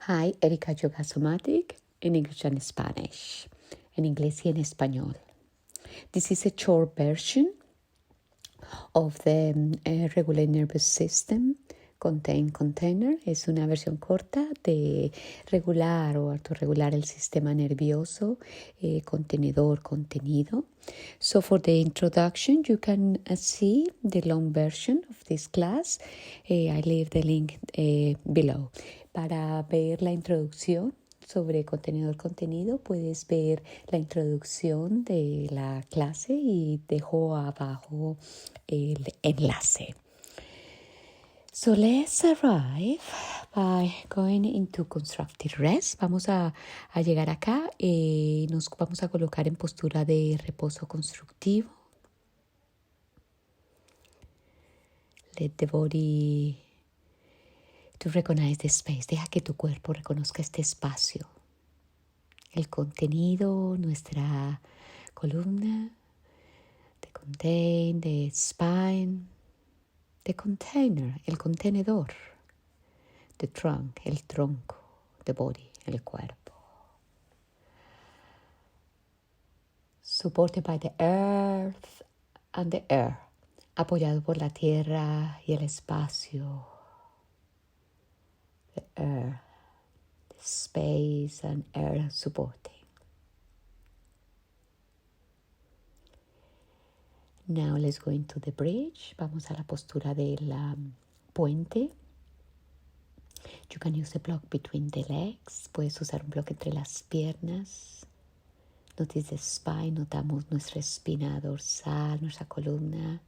Hi, Erika Yoga Somatic in English and Spanish, en inglés y en español. This is a short version of the regular nervous system container. Es una versión corta de regular o autorregular el sistema nervioso, contenedor, contenido. So for the introduction, you can see the long version of this class. I leave the link below. Para ver la introducción sobre contenido, puedes ver la introducción de la clase y dejo abajo el enlace. So let's arrive by going into constructive rest. Vamos a llegar acá y nos vamos a colocar en postura de reposo constructivo. Let the body to recognize the space. Deja que tu cuerpo reconozca este espacio. El contenido, nuestra columna, the contain, the spine, the container, el contenedor, the trunk, el tronco, the body, el cuerpo. Supported by the earth and the air, apoyado por la tierra y el espacio. The air, the space and air supporting. Now let's go into the bridge. Vamos a la postura del puente. You can use a block between the legs. Puedes usar un bloque entre las piernas. Notice the spine. Notamos nuestra espina dorsal, nuestra columna.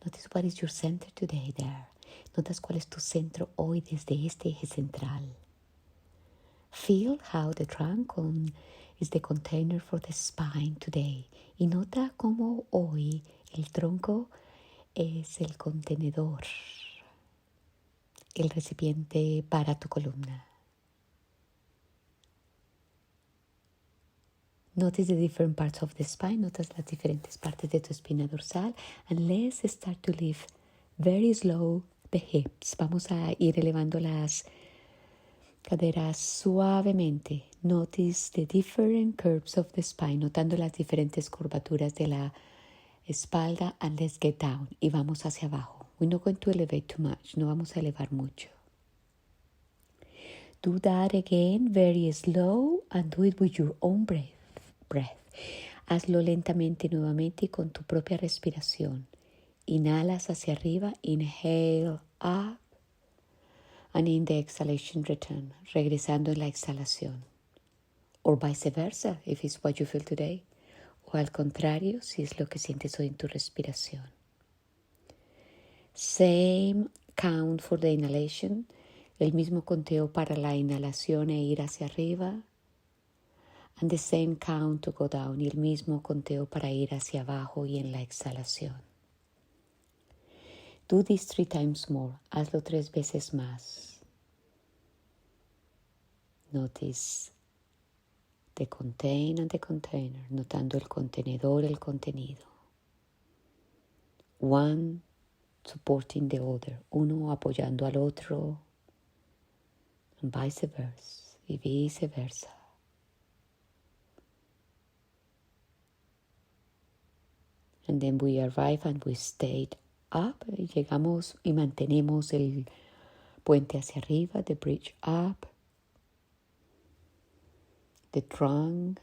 Notice what is your center today there. Notas cuál es tu centro hoy desde este eje central. Feel how the trunk is the container for the spine today. Y nota cómo hoy el tronco es el contenedor, el recipiente para tu columna. Notice the different parts of the spine. Notas las diferentes partes de tu espina dorsal. And let's start to lift very slow the hips. Vamos a ir elevando las caderas suavemente. Notice the different curves of the spine. Notando las diferentes curvaturas de la espalda. And let's get down. Y vamos hacia abajo. We're not going to elevate too much. No vamos a elevar mucho. Do that again, very slow, and do it with your own breath. Hazlo lentamente nuevamente y con tu propia respiración. Inhalas hacia arriba, inhale up, and in the exhalation return, regresando en la exhalación. Or vice versa, if it's what you feel today. O al contrario, si es lo que sientes hoy en tu respiración. Same count for the inhalation. El mismo conteo para la inhalación e ir hacia arriba. And the same count to go down. Y el mismo conteo para ir hacia abajo y en la exhalación. Do this 3 times more. Hazlo 3 veces más. Notice the contain and the container. Notando el contenedor, el contenido. One supporting the other. Uno apoyando al otro. And vice versa. Y viceversa. And then we arrive and we stayed up. Llegamos y mantenemos el puente hacia arriba, the bridge up. The trunk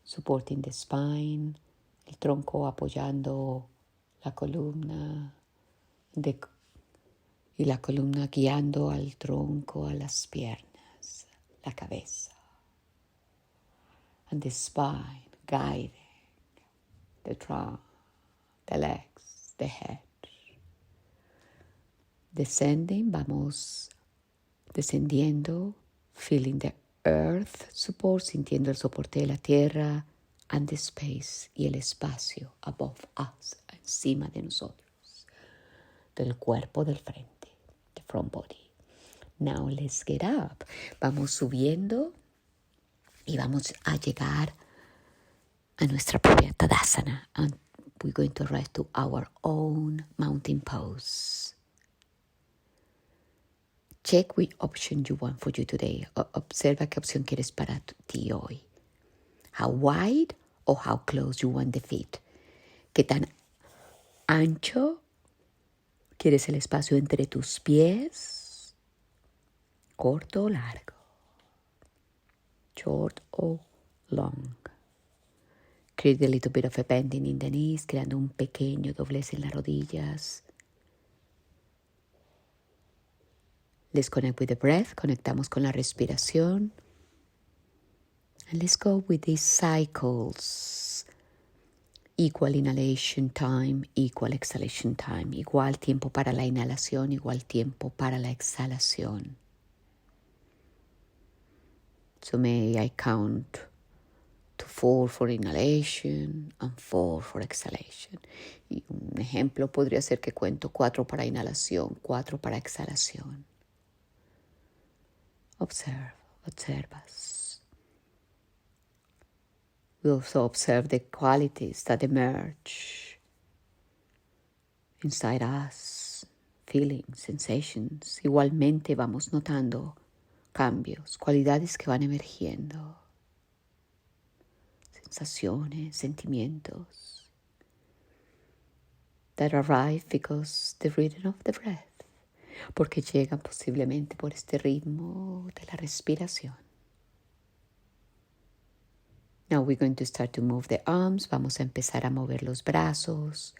supporting the spine. El tronco apoyando la columna. Y la columna guiando al tronco, a las piernas, la cabeza. And the spine guiding. The trunk, the legs, the head. Descending, vamos descendiendo, feeling the earth support, sintiendo el soporte de la tierra, and the space y el espacio above us, encima de nosotros, del cuerpo del frente, the front body. Now let's get up. Vamos subiendo y vamos a llegar a nuestra propia Tadasana, and we're going to rise to our own mountain pose. check which option you want for you today. Observa qué opción quieres para ti hoy. How wide or how close you want the feet. ¿Qué tan ancho quieres el espacio entre tus pies? ¿Corto o largo? Short or long? Create a little bit of a bending in the knees, creando un pequeño doblez en las rodillas. Let's connect with the breath. Conectamos con la respiración. And let's go with these cycles. Equal inhalation time, equal exhalation time. Igual tiempo para la inhalación, igual tiempo para la exhalación. So may I count to 4 for inhalation and 4 for exhalation. Y un ejemplo podría ser que cuento 4 para inhalación, 4 para exhalación. Observas. We also observe the qualities that emerge inside us, feelings, sensations. Igualmente vamos notando cambios, cualidades que van emergiendo, sensaciones, sentimientos that arrive because the rhythm of the breath, porque llegan posiblemente por este ritmo de la respiración. Now we're going to start to move the arms. Vamos a empezar a mover los brazos.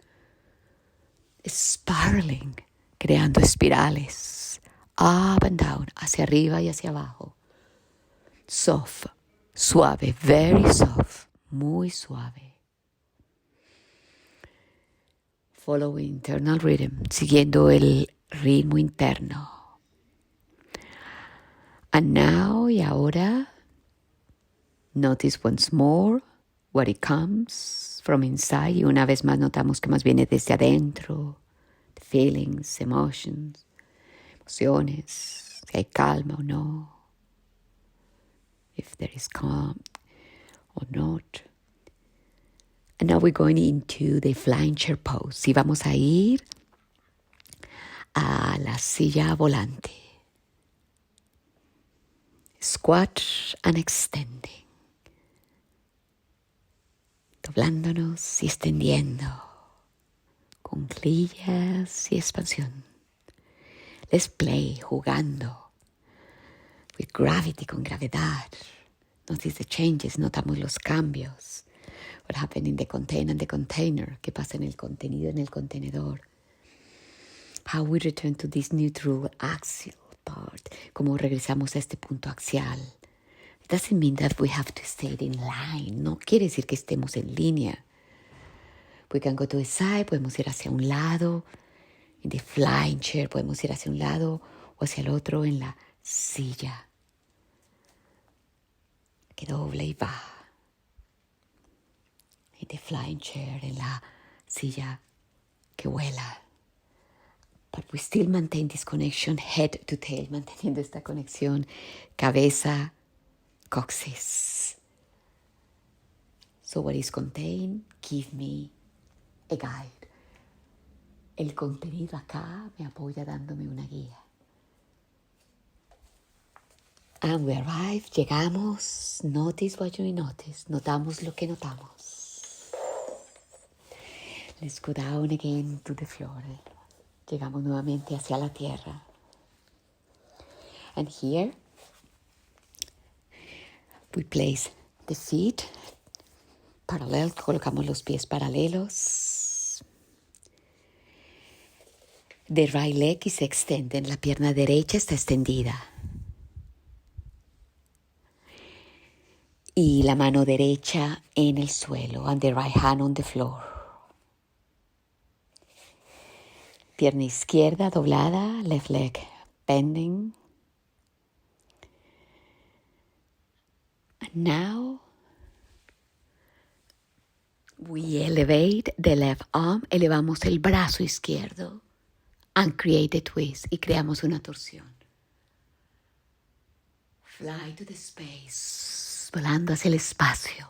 Spiraling, creando espirales. Up and down, hacia arriba y hacia abajo. Soft, suave, very soft, muy suave. Following internal rhythm, siguiendo el ritmo interno. And now, y ahora, notice once more what it comes from inside. Y una vez más notamos que más viene desde adentro. Feelings, emotions, emociones, si hay calma o no. If there is calm or not. And now we're going into the flying chair pose. Y vamos a ir a la silla volante. Squat and extending. Doblándonos y extendiendo. Cuclillas y expansión. Let's play, jugando. With gravity, con gravedad. Notice the changes, notamos los cambios. What happened in the container and the container. ¿Qué pasa en el contenido, en el contenedor? How we return to this neutral axial part. Cómo regresamos a este punto axial. It doesn't mean that we have to stay in line. No quiere decir que estemos en línea. We can go to the side, podemos ir hacia un lado. In the flying chair podemos ir hacia un lado o hacia el otro en la silla. Que doble y va. In the flying chair, en la silla que vuela. But we still maintain this connection head to tail, manteniendo esta conexión cabeza, coxis. So what is contained? Give me a guide. El contenido acá me apoya dándome una guía. And we arrive, llegamos, notice what you notice, notamos lo que notamos. Let's go down again to the floor. Llegamos nuevamente hacia la tierra. And here, we place the feet parallel, colocamos los pies paralelos. The right leg is extended, la pierna derecha está extendida. Y la mano derecha en el suelo, and the right hand on the floor. Pierna izquierda doblada, left leg bending. And now we elevate the left arm, elevamos el brazo izquierdo and create a twist y creamos una torsión. Fly to the space, volando hacia el espacio.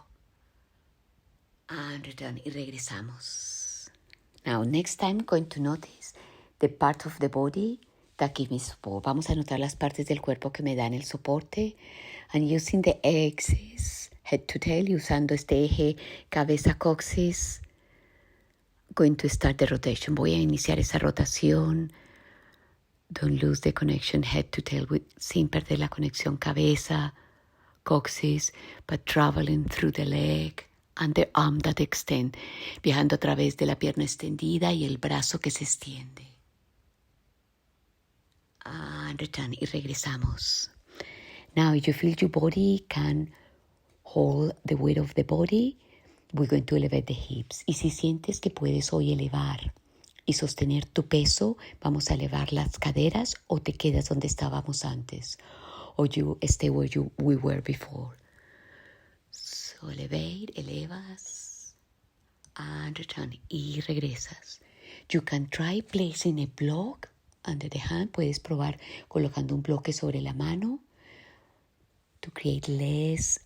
And return y regresamos. Now next time going to notice the part of the body That give me support. Vamos a notar las partes del cuerpo que me dan el soporte. And using the axis, head to tail, usando este eje cabeza-coxis, going to start the rotation. Voy a iniciar esa rotación. Don't lose the connection head to tail sin perder la conexión cabeza, coxis, but traveling through the leg and the arm that extend, viajando a través de la pierna extendida y el brazo que se extiende. And return, y regresamos. Now, if you feel your body can hold the weight of the body, we're going to elevate the hips. Y si sientes que puedes hoy elevar y sostener tu peso, vamos a elevar las caderas o te quedas donde estábamos antes. Or you stay where we were before. So elevate, elevas, and return, y regresas. You can try placing a block under the hand. Puedes probar colocando un bloque sobre la mano to create less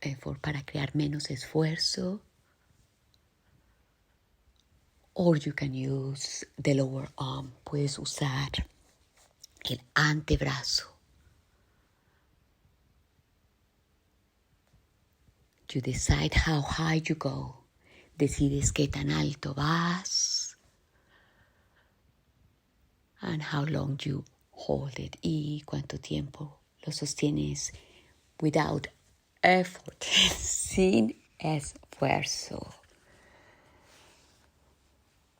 effort, para crear menos esfuerzo. Or you can use the lower arm. Puedes usar el antebrazo. You decide how high you go. Decides qué tan alto vas. And how long you hold it. Y cuánto tiempo lo sostienes without effort. Sin esfuerzo.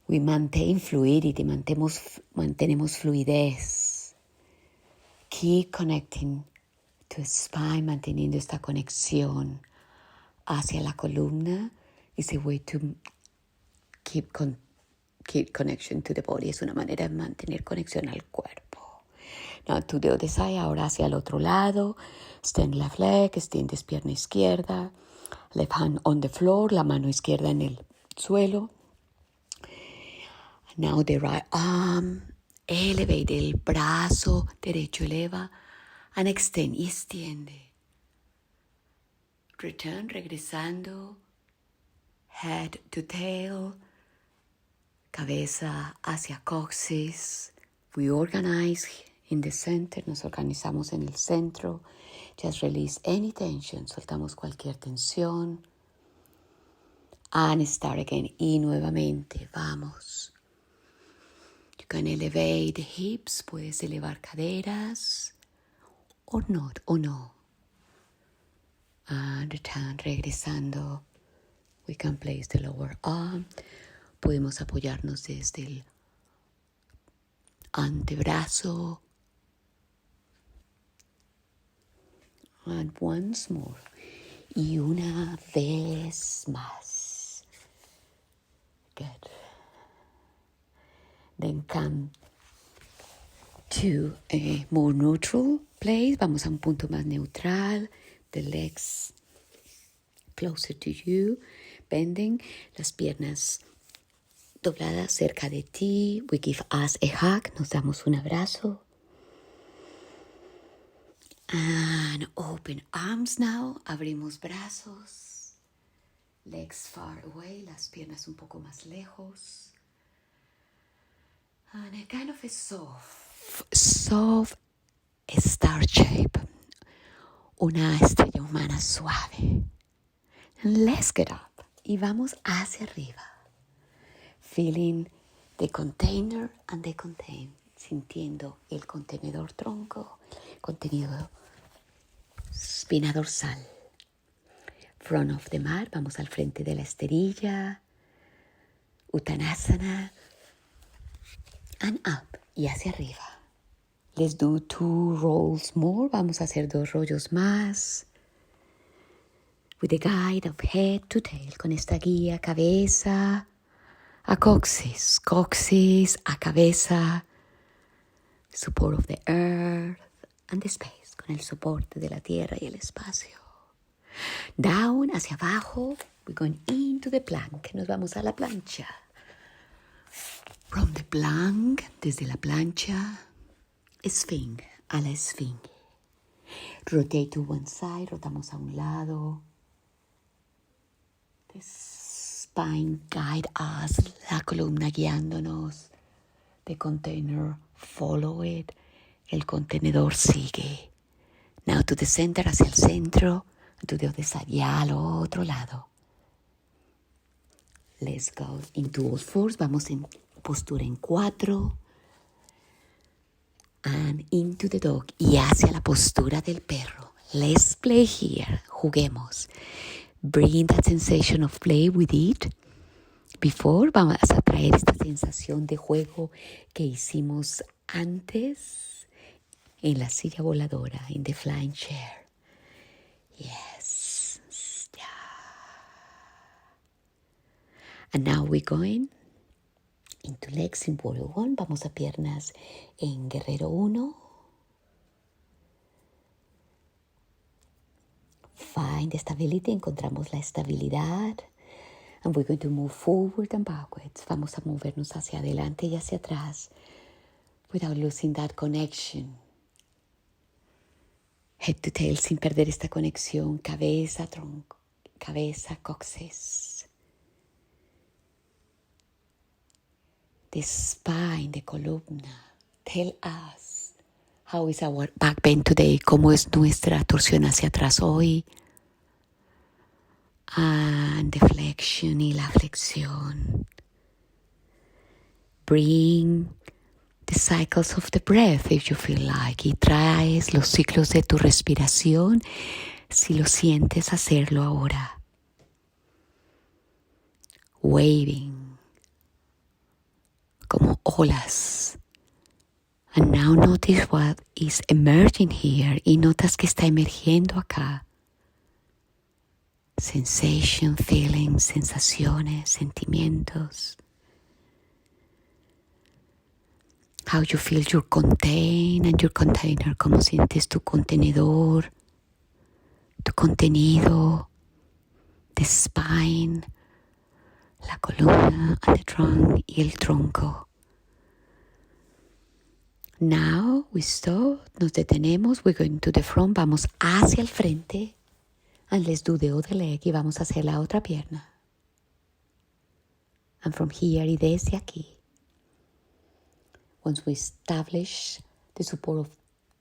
We maintain fluidity. Mantenemos fluidez. Keep connecting to spine. Manteniendo esta conexión hacia la columna. Is a way to keep connection to the body. Es una manera de mantener conexión al cuerpo. Now to the other side. Ahora hacia el otro lado. Extend left leg. Extiendes pierna izquierda. Left hand on the floor. La mano izquierda en el suelo. Now the right arm. Elevate el brazo derecho. Eleva. And extend. Y extiende. Return. Regresando. Head to tail. Cabeza hacia coxis. We organize in the center. Nos organizamos en el centro. Just release any tension. Soltamos cualquier tensión. And start again. Y nuevamente. Vamos. You can elevate the hips. Puedes elevar caderas. Or not. O no. And return. Regresando. We can place the lower arm. Podemos apoyarnos desde el antebrazo. And once more. Y una vez más. Good. Then come to a more neutral place. Vamos a un punto más neutral. The legs closer to you. Bending. Las piernas dobladas cerca de ti. We give us a hug. Nos damos un abrazo. And open arms now. Abrimos brazos. Legs far away. Las piernas un poco más lejos. And a kind of a soft star shape. Una estrella humana suave. And let's get up. Y vamos hacia arriba. Feeling the container and the contain. Sintiendo el contenedor tronco, contenido espina dorsal. Front of the mat. Vamos al frente de la esterilla. Uttanasana. And up. Y hacia arriba. Let's do 2 rolls more. Vamos a hacer 2 rollos más. With the guide of head to tail. Con esta guía, cabeza a coxis. Coxis a cabeza. Support of the earth and the space. Con el soporte de la tierra y el espacio. Down, hacia abajo. We're going into the plank. Nos vamos a la plancha. From the plank, desde la plancha, esfinge, a la esfinge. Rotate to one side, rotamos a un lado. The spine guide us, la columna guiándonos. The container Follow it. El contenedor sigue. Now to the center, hacia el centro. To the other side, ya al otro lado. Let's go into all fours. Vamos en postura en 4. And into the dog. Y hacia la postura del perro. Let's play here. Juguemos. Bring that sensation of play with it. Before, vamos a traer esta sensación de juego que hicimos antes en la silla voladora, in the flying chair. Yes. Yeah. And now we're going into legs in warrior 1. Vamos a piernas en guerrero 1. Find stability. Encontramos la estabilidad. And we're going to move forward and backwards. Vamos a movernos hacia adelante y hacia atrás without losing that connection. Head to tail, sin perder esta conexión. Cabeza, tronco, cabeza, coxis. The spine, the columna. Tell us, how is our back bend today? ¿Cómo es nuestra torsión hacia atrás hoy? And the flexion y la flexión. Bring the cycles of the breath if you feel like. Y traes los ciclos de tu respiración si lo sientes hacerlo ahora. Waving. Como olas. And now notice what is emerging here. Y notas que está emergiendo acá. Sensation, feelings, sensaciones, sentimientos. How you feel your contain and your container. Cómo sientes tu contenedor, tu contenido, the spine, la columna, and the trunk y el tronco. Now we stop, nos detenemos, we go into the front, vamos hacia el frente. And let's do the other leg y vamos a hacer la otra pierna. And from here y desde aquí. Once we establish the support of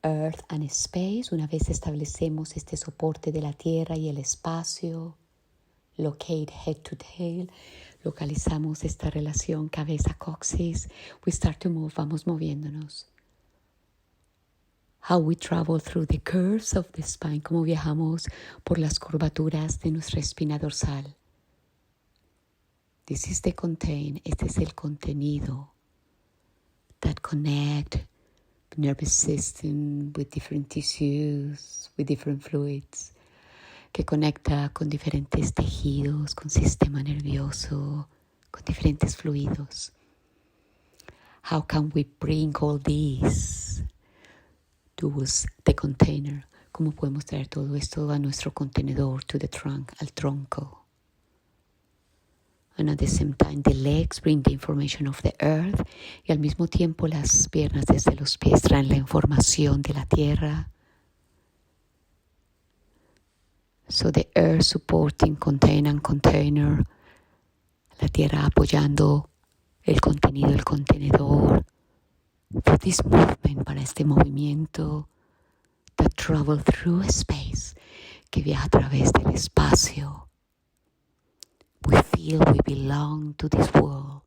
earth and space, una vez establecemos este soporte de la tierra y el espacio, locate head to tail, localizamos esta relación cabeza-coxis, we start to move, vamos moviéndonos. How we travel through the curves of the spine, cómo viajamos por las curvaturas de nuestra espina dorsal. This is the contain, este es el contenido that connect the nervous system with different tissues, with different fluids, que conecta con diferentes tejidos, con sistema nervioso, con diferentes fluidos. How can we bring all these towards the container? ¿Cómo podemos traer todo esto a nuestro contenedor, to the trunk, al tronco? And at the same time, the legs bring the information of the earth. Y al mismo tiempo, las piernas desde los pies traen la información de la tierra. So the earth supporting contain and container. La tierra apoyando el contenido, el contenedor. For this movement, para este movimiento that travel through space, que viaja a través del espacio. We feel we belong to this world.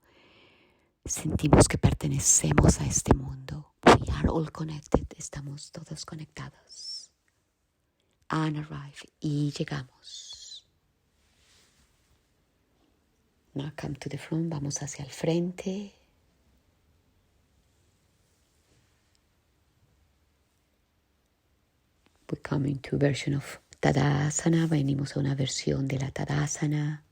Sentimos que pertenecemos a este mundo. We are all connected. Estamos todos conectados. And arrive. Y llegamos. Now come to the front. Vamos hacia el frente. We come into version of Tadasana. Venimos a una versión de la Tadasana.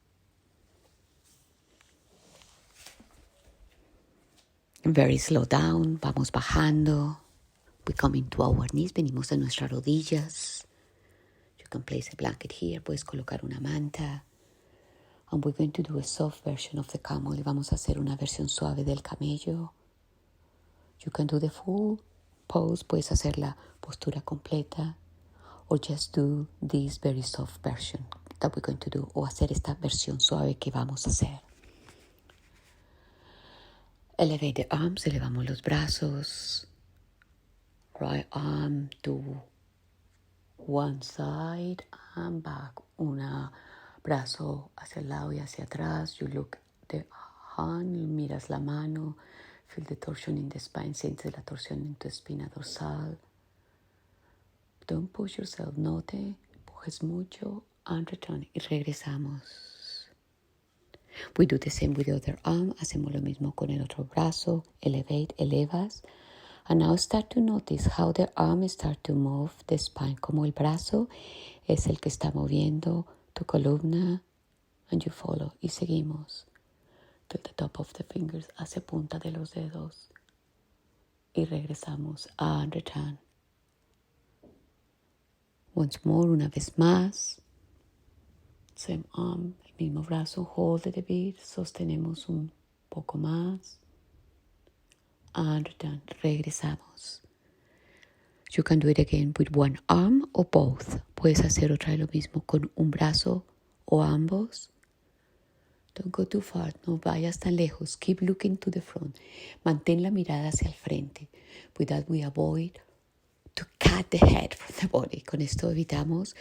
Very slow down, vamos bajando. We come into our knees, venimos a nuestras rodillas. You can place a blanket here, puedes colocar una manta. And we're going to do a soft version of the camel. Y vamos a hacer una versión suave del camello. You can do the full pose, puedes hacer la postura completa. Or just do this very soft version that we're going to do. O hacer esta versión suave que vamos a hacer. Elevate the arms, elevamos los brazos. Right arm to one side and back. Una brazo hacia el lado y hacia atrás. You look the hand, miras la mano. Feel the torsion in the spine. Sientes la torsión en tu espina dorsal. Don't push yourself. No te empujes mucho. And return. Y regresamos. We do the same with the other arm. Hacemos lo mismo con el otro brazo. Elevate, elevas. And now start to notice how the arm start to move the spine. Como el brazo es el que está moviendo tu columna. And you follow. Y seguimos. To the top of the fingers. Hacia punta de los dedos. Y regresamos. And return. Once more, una vez más. Same arm, el mismo brazo, hold it a bit, sostenemos un poco más. And return, regresamos. You can do it again with one arm or both. Puedes hacer otra vez lo mismo con un brazo o ambos. Don't go too far, no vayas tan lejos. Keep looking to the front. Mantén la mirada hacia el frente. With that we avoid to cut the head from the body. Con esto evitamos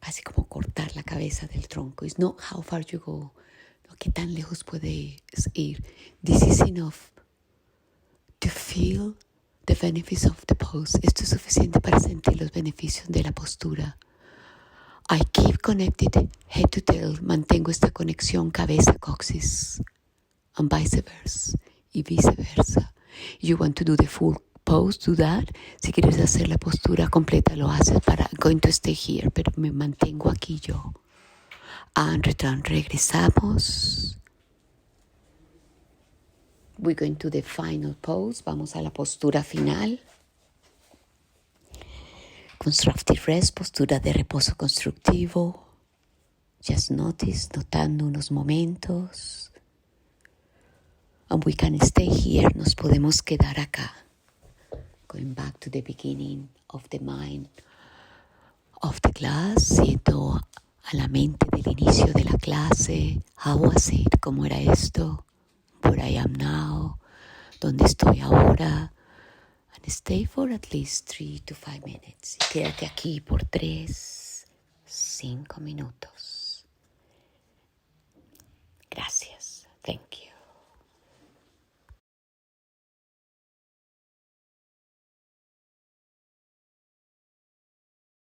así como cortar la cabeza del tronco. It's not how far you go. No, qué tan lejos puedes ir. This is enough to feel the benefits of the pose. Esto es suficiente para sentir los beneficios de la postura. I keep connected head to tail. Mantengo esta conexión cabeza-coxis. And vice versa. Y viceversa. You want to do the full pose, do that. Si quieres hacer la postura completa, lo haces para going to stay here, pero me mantengo aquí yo. And return, regresamos. We're going to the final pose. Vamos a la postura final. Constructive rest, postura de reposo constructivo. Just notice, notando unos momentos. And we can stay here, nos podemos quedar acá. Going back to the beginning of the mind of the class, siento a la mente del inicio de la clase. How was it? ¿Cómo era esto? Where I am now. ¿Dónde estoy ahora? And stay for at least 3 to 5 minutes. Y quédate aquí por 3, 5 minutos.